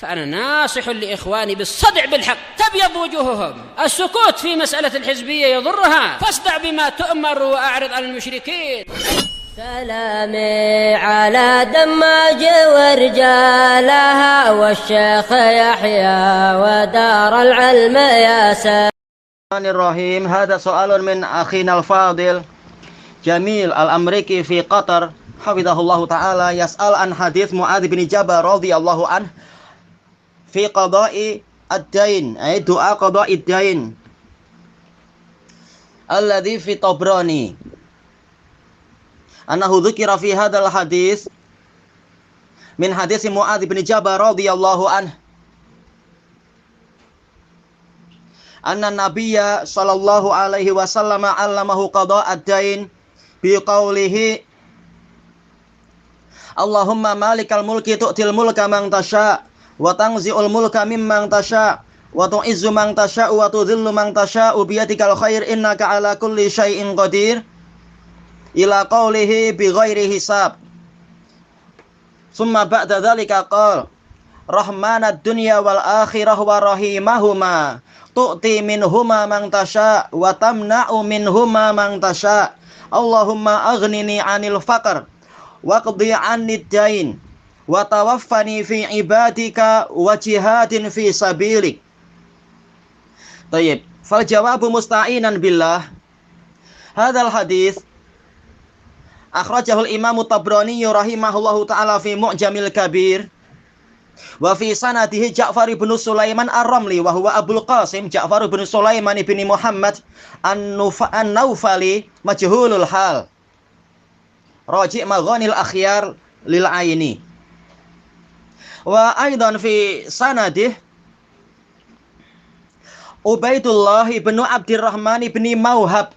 فأنا ناصح لإخواني بالصدع بالحق تبيض وجوههم. السكوت في مسألة الحزبية يضرها، فاصدع بما تؤمر وأعرض عن المشركين. سلامي على دماج ورجالها والشيخ يحيى ودار العلم يا سلام. Bismillahirrahmanirrahim. Hada so'alun min akhina al-fadil Jamil al-Amriki fi Qatar hafidhahullahu ta'ala yas'al an hadits Mu'adz bin Jabal radhiyallahu anhu fi qada'i ad-dain, ay doa qada'i ad-dain alladhi fi Tabrani, annahu dzukira fi hadzal hadis min hadis Mu'adz bin Jabal radhiyallahu anhu anna nabiyya sallallahu alaihi wasallam 'allamahu qada' ad-dain bi qawlihi Allahumma malikal mulki tu'til mulka man tasha' wa tanzi'ul mulka mimman tasha' wa tu'izzu man tasha' wa tudhillu man tasha' bi yadikal khair innaka 'ala kulli syai'in qadir ila qawlihi bi ghairi hisab. Summa ba'da dzalika qala rahmanad dunya wal akhirah wa rahimahuma tu'ti minhuma man tasha wa tamna'u minhuma man tasha. Allahumma aghnini 'anil faqr wa qdi 'anid dain wa tawaffani fi ibadika wa jihadin fi sabilik. Tayyib, fal jawabu musta'inan billah. Hadzal hadis akhrajahu al-Imam Tabrani rahimahullahu ta'ala fi Mu'jamil Kabir. Wa fi sanadihi Ja'far ibn Sulaiman Ar-Ramli wa huwa Abul Qasim Ja'far ibn Sulaiman ibn Muhammad An-Naufali majhulul hal. Raji' Maghanil Akhyar lil Aini. Wa aidan fi sanadihi Ubaidullah ibn Abdurrahman ibn Mauhab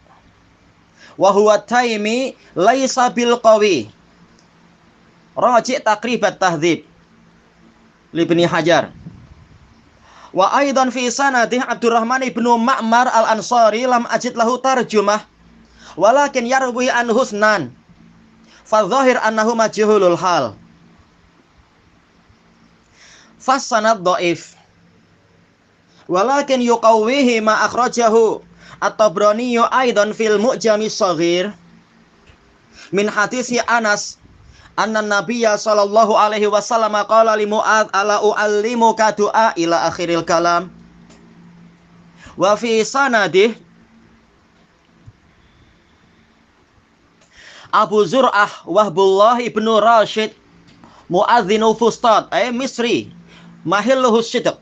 wa huwa Taimi laisa bil qawi. Raji' Taqribat Tahdzib Ibni Hajar. Wa aidan fi sanadih Abdurrahman ibnu Ma'mar al-Ansari lam ajid lahu tarjumah walakin yarwi an husnan fa dhahir annahu majhulul hal. Fas sanad dhaif walakin yuqawwihi ma akhrajahu At-Tabrani aidan fil Mu'jamis Shaghir min hadisi Anas anna nabiyya sallallahu alaihi wasallam qala li Mu'adz ala u'allimuka du'a ila akhiril kalam. Wa fi sanadih Abu Zur'ah Wahbullah ibnu Rashid mu'adzinu fustad ay Misri mahilluhu sidq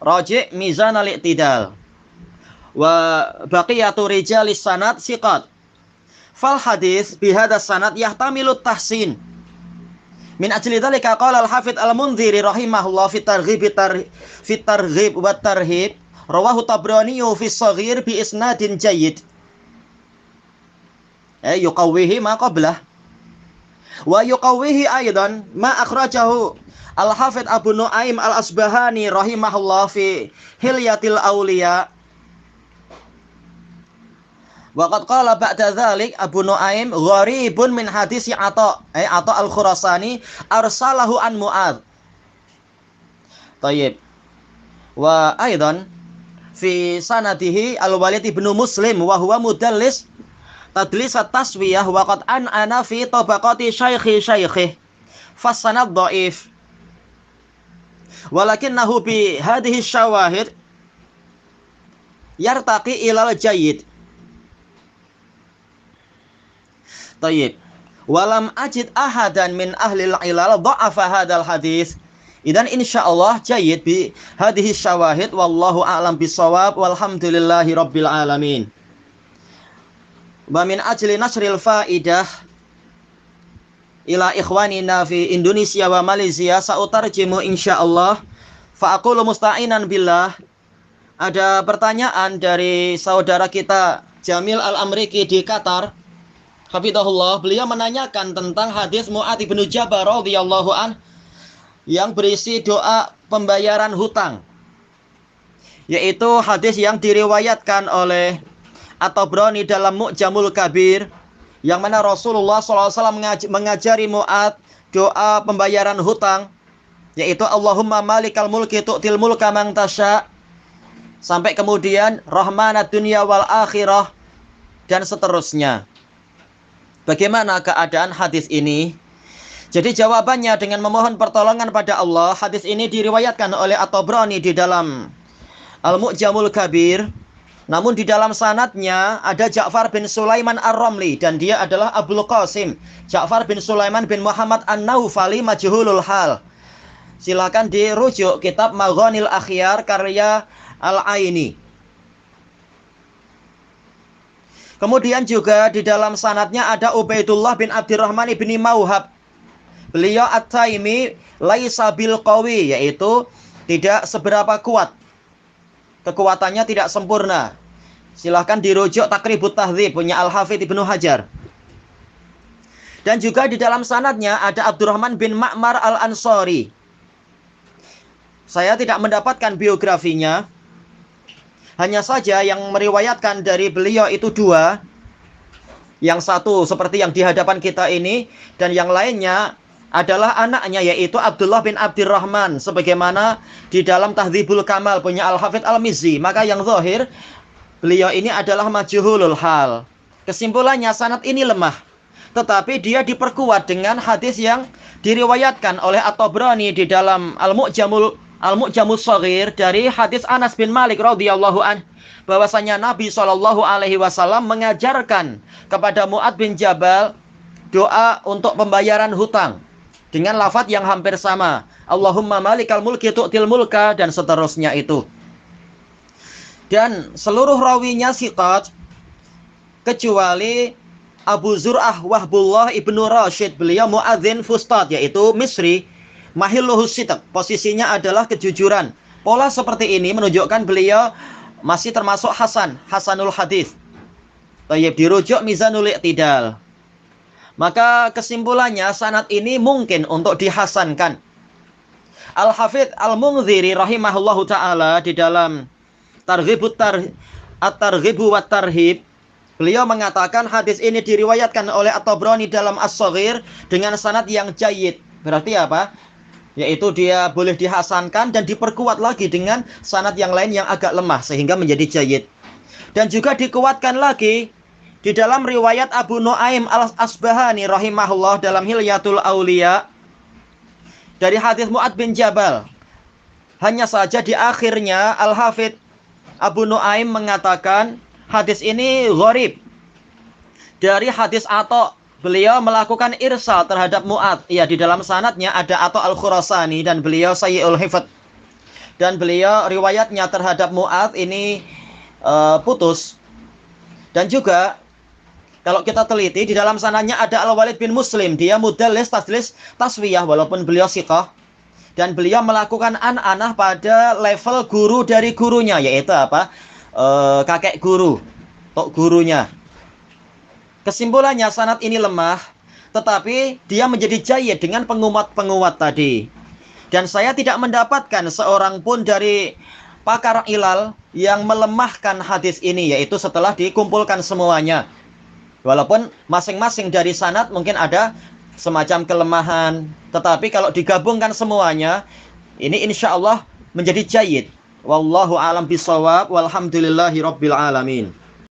raji' mizan al-i'tidal wa baqiyatu rijalis sanad siqat. Fal hadis bihadza sanad yahtamilu tahsin. Min ajli dzalika qala al-Hafidz al-Mundziri rahimahullah fi targhib wa tarhib rawahu Tabrani fi shaghir bi isnadin jayyid. Yuqawwihi ma qablah. Wa yuqawwihi aidan ma akhrajahu al-Hafidz Abu Nu'aim al-Asbahani rahimahullah fi Hilyatil Awliya. Wa qad qala ba'da dzalik Abu Nu'aim gharibun min hadisi Atha al-Khurasani arsalahu an Mu'adz. Tayyib. Wa aidan fi sanadihi Al-Walid ibn Muslim wa huwa mudallis tadlis at-taswiyah wa qad ana fi tabaqati syaikhi fas sanad dhaif. Walakinnahu bi hadhihi syawahid yartaqi ilal jayyid. Tayyib. Walam ajid ahadan min ahlil ilal dha'afa hadzal hadis. Idan insyaallah jayyid bi hadhihi syawahid wallahu a'lam bissawab walhamdulillahi rabbil alamin. Wa min ajli nasril faidah ila ikhwanina fi Indonesia wa Malaysia sa'utarjimu insyaallah fa aqulu musta'inan billah. Ada pertanyaan dari saudara kita Jamil al-Amriki di Qatar. Hafidhahullah, beliau menanyakan tentang hadis Mu'adz bin Jabal radhiyallahu an yang berisi doa pembayaran hutang, yaitu hadis yang diriwayatkan oleh At-Tabrani dalam Mu'jamul Kabir, yang mana Rasulullah SAW mengajari Mu'adz doa pembayaran hutang yaitu Allahumma malikal mulki tu'til mulka man tasya, sampai kemudian rahmanad dunya wal akhirah, dan seterusnya. Bagaimana keadaan hadis ini? Jadi jawabannya dengan memohon pertolongan pada Allah. Hadis ini diriwayatkan oleh At-Tabrani di dalam Al-Mu'jamul Kabir. Namun di dalam sanadnya ada Ja'far bin Sulaiman Ar-Ramli, dan dia adalah Abul Qasim Ja'far bin Sulaiman bin Muhammad An-Naufali majhulul hal. Silakan dirujuk kitab Maghanil Akhyar karya Al-Aini. Kemudian juga di dalam sanadnya ada Ubaidullah bin Abdurrahman bin Mauhab. Beliau At-Taimi laisa bil qawi, yaitu tidak seberapa kuat. Kekuatannya tidak sempurna. Silahkan dirujuk Takribut Tahdzib punya Al-Hafidz Ibnu Hajar. Dan juga di dalam sanadnya ada Abdurrahman bin Ma'mar Al-Ansari. Saya tidak mendapatkan biografinya. Hanya saja yang meriwayatkan dari beliau itu dua. Yang satu seperti yang di hadapan kita ini, dan yang lainnya adalah anaknya, yaitu Abdullah bin Abdurrahman, sebagaimana di dalam Tahdzibul Kamal punya Al-Hafidz Al-Mizzi. Maka yang zahir beliau ini adalah majhulul hal. Kesimpulannya sanad ini lemah, tetapi dia diperkuat dengan hadis yang diriwayatkan oleh At-Tabrani di dalam Al-Mu'jamul Shaghir dari hadis Anas bin Malik radhiyallahu anhu, bahwasanya Nabi SAW mengajarkan kepada Mu'adz bin Jabal doa untuk pembayaran hutang dengan lafaz yang hampir sama, Allahumma malikal mulki tu'til mulka, dan seterusnya itu. Dan seluruh rawinya siqat kecuali Abu Zur'ah Wahbullah ibnu Rashid, beliau muadzin fustat, yaitu Misri, mahilluhus sidq, posisinya adalah kejujuran. Pola seperti ini menunjukkan beliau masih termasuk hasanul hadis. Tayyib, dirujuk Mizanul I'tidal. Maka kesimpulannya sanad ini mungkin untuk dihasankan. Al-Hafidz Al-Munziri rahimahullahu ta'ala di dalam At-Targhibu wat Tarhib, beliau mengatakan hadis ini diriwayatkan oleh At-Tabrani dalam As-Shaghir dengan sanad yang jayyid. Berarti apa? Yaitu dia boleh dihasankan dan diperkuat lagi dengan sanad yang lain yang agak lemah sehingga menjadi jayyid. Dan juga dikuatkan lagi di dalam riwayat Abu Nuaim Al-Asbahani rahimahullah dalam Hilyatul Auliya dari hadis Mu'adz bin Jabal. Hanya saja di akhirnya Al-Hafidz Abu Nuaim mengatakan hadis ini gharib dari hadis Atha. Beliau melakukan irsal terhadap Mu'adz. Ya, di dalam sanadnya ada Atha Al-Khurasani dan beliau sayyi'ul hifdz. Dan beliau riwayatnya terhadap Mu'adz ini putus. Dan juga kalau kita teliti di dalam sanadnya ada Al-Walid bin Muslim, dia mudallis tadlis taswiyah walaupun beliau siqah, dan beliau melakukan an-anah pada level guru dari gurunya, yaitu apa? Kakek guru, tok gurunya. Kesimpulannya sanad ini lemah, tetapi dia menjadi jayyid dengan penguat-penguat tadi. Dan saya tidak mendapatkan seorang pun dari pakar ilal yang melemahkan hadis ini, yaitu setelah dikumpulkan semuanya. Walaupun masing-masing dari sanad mungkin ada semacam kelemahan, tetapi kalau digabungkan semuanya, ini insya Allah menjadi jayyid. Wallahu a'lam bishawab, walhamdulillahi rabbil alamin.